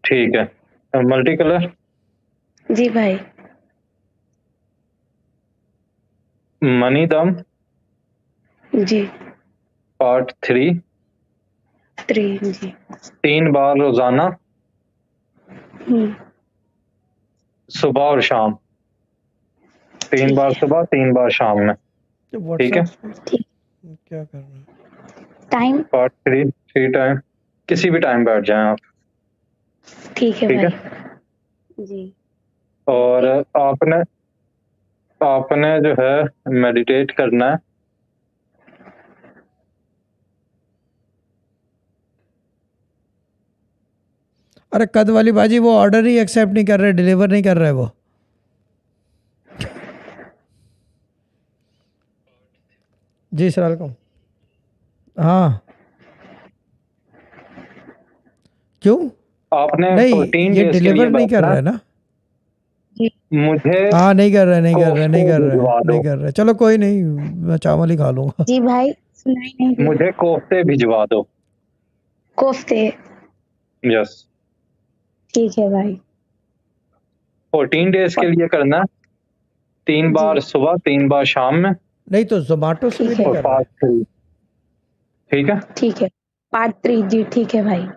ठीक है। Multi colour. जी भाई। मनी दम। जी। पार्ट 3। 3 जी। 3 बार रोजाना, हम्म। सुबह और शाम। 3 ठीक बार है। सुबह, 3 बार शाम में। तो ठीक है। व्हाट्सएप ठीक। क्या कर रहे हैं? टाइम। पार्ट 3 टाइम, किसी भी टाइम बैठ जाएं आप। ठीक है ठीक है। भाई। जी। और आपने आपने जो है मेडिटेट करना है। अरे कद वाली बाजी, वो ऑर्डर ही एक्सेप्ट नहीं कर रहे, डिलीवर नहीं कर रहे वो। जी सर वेलकम। हाँ क्यों? आपने नहीं 14 ये डेज के लिए डिलीवर नहीं कर बैठना रहे ना। जी। है। मुझे हाँ नहीं कर रहे, नहीं कर रहे, नहीं कोफ्ते कर रहे, भिजवा नहीं दो। कर रहे। चलो कोई नहीं, मैं चावल ही खा लूंगा। जी भाई, सुनाई नहीं दिया। मुझे कोफ्ते भिजवा दो। कोफ्ते। यस। ठीक है भाई। 14 डेज के लिए करना है। 3 जी। बार सुबह, 3 बार शाम में। नहीं तो जोमेटो से भी ठीक नहीं है। और कर रहे। पार्ट 3। ठीक है। ठीक है। पार्ट 3 जी। ठीक है भाई।